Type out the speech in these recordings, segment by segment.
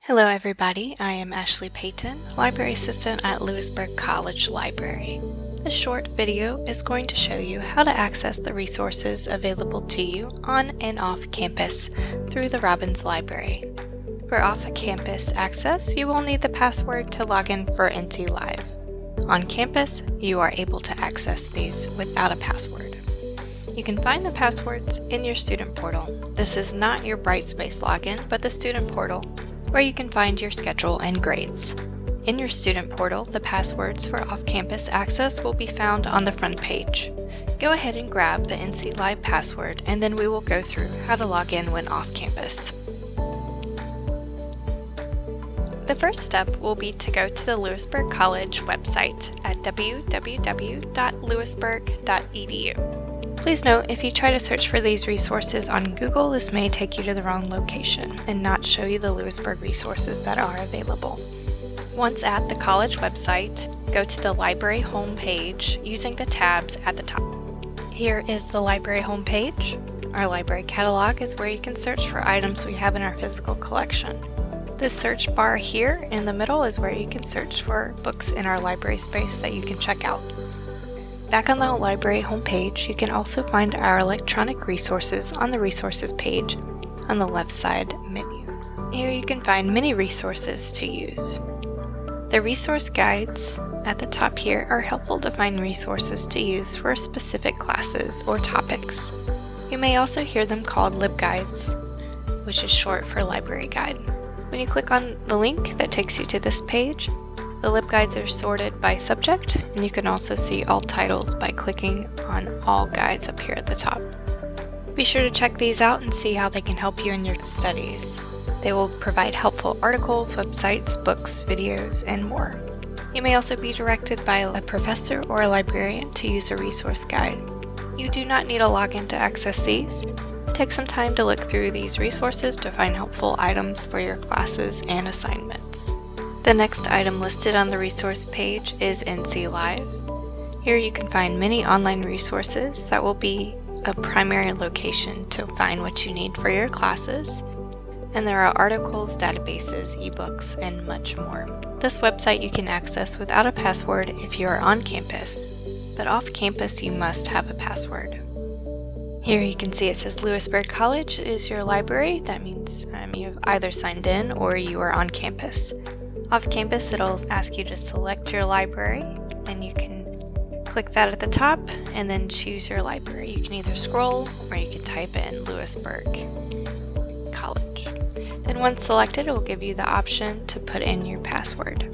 Hello everybody, I am Ashley Payton, Library Assistant at Louisburg College Library. This short video is going to show you how to access the resources available to you on and off campus through the Robbins Library. For off-campus access, you will need the password to log in for NC Live. On campus, you are able to access these without a password. You can find the passwords in your student portal. This is not your Brightspace login, but the student portal, where you can find your schedule and grades. In your student portal, the passwords for off-campus access will be found on the front page. Go ahead and grab the NC Live password, and then we will go through how to log in when off-campus. The first step will be to go to the Louisburg College website at www.louisburg.edu. Please note, if you try to search for these resources on Google, this may take you to the wrong location and not show you the Louisburg resources that are available. Once at the college website, go to the library homepage using the tabs at the top. Here is the library homepage. Our library catalog is where you can search for items we have in our physical collection. This search bar here in the middle is where you can search for books in our library space that you can check out. Back on the library homepage, you can also find our electronic resources on the resources page on the left side menu. Here you can find many resources to use. The resource guides at the top here are helpful to find resources to use for specific classes or topics. You may also hear them called LibGuides, which is short for library guide. When you click on the link that takes you to this page, the LibGuides are sorted by subject, and you can also see all titles by clicking on all guides up here at the top. Be sure to check these out and see how they can help you in your studies. They will provide helpful articles, websites, books, videos, and more. You may also be directed by a professor or a librarian to use a resource guide. You do not need a login to access these. Take some time to look through these resources to find helpful items for your classes and assignments. The next item listed on the resource page is NC Live. Here you can find many online resources that will be a primary location to find what you need for your classes. And there are articles, databases, ebooks, and much more. This website you can access without a password if you are on campus, but off campus you must have a password. Here you can see it says Louisburg College is your library. That means you've either signed in or you are on campus. Off campus, it'll ask you to select your library, and you can click that at the top and then choose your library. You can either scroll or you can type in Louisburg College. Then once selected, it will give you the option to put in your password.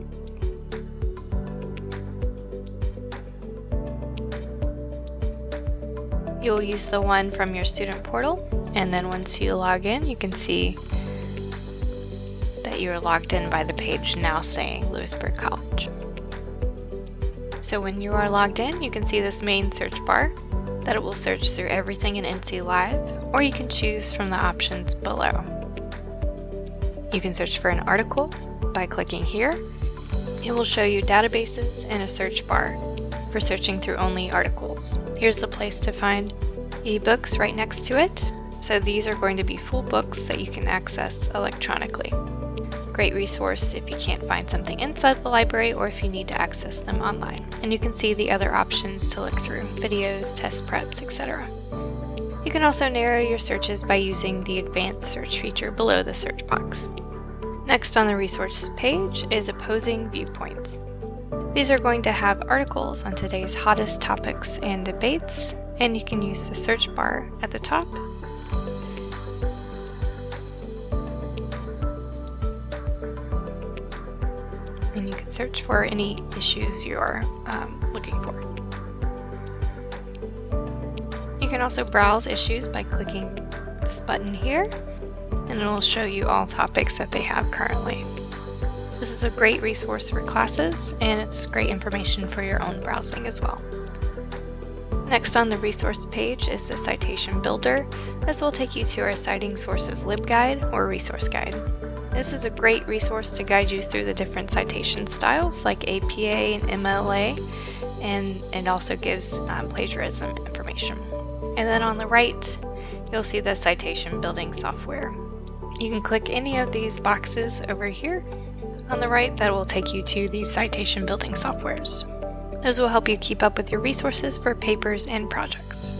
You'll use the one from your student portal, and then once you log in, you can see that you are logged in by the page now saying Louisburg College. So when you are logged in, you can see this main search bar that it will search through everything in NC Live, or you can choose from the options below. You can search for an article by clicking here. It will show you databases and a search bar for searching through only articles. Here's the place to find ebooks right next to it. So these are going to be full books that you can access electronically. Great resource if you can't find something inside the library or if you need to access them online. And you can see the other options to look through, videos, test preps, etc. You can also narrow your searches by using the advanced search feature below the search box. Next on the resource page is opposing viewpoints. These are going to have articles on today's hottest topics and debates, and you can use the search bar at the top. And you can search for any issues you're looking for. You can also browse issues by clicking this button here, and it will show you all topics that they have currently. This is a great resource for classes, and it's great information for your own browsing as well. Next on the resource page is the Citation Builder. This will take you to our Citing Sources LibGuide or Resource Guide. This is a great resource to guide you through the different citation styles like APA and MLA, and it also gives plagiarism information. And then on the right, you'll see the citation building software. You can click any of these boxes over here on the right that will take you to the citation building softwares. Those will help you keep up with your resources for papers and projects.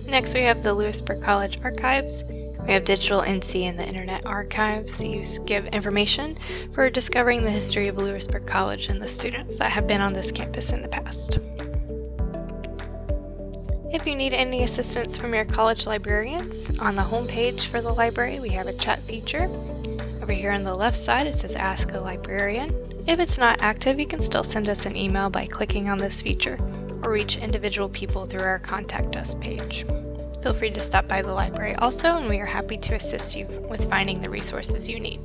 Next, we have the Louisburg College Archives. We have Digital NC and the Internet Archives. These give information for discovering the history of Louisburg College and the students that have been on this campus in the past. If you need any assistance from your college librarians, on the home page for the library we have a chat feature. Over here on the left side it says Ask a Librarian. If it's not active, you can still send us an email by clicking on this feature or reach individual people through our Contact Us page. Feel free to stop by the library also, and we are happy to assist you with finding the resources you need.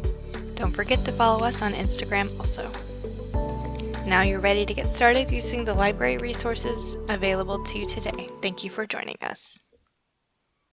Don't forget to follow us on Instagram also. Now you're ready to get started using the library resources available to you today. Thank you for joining us.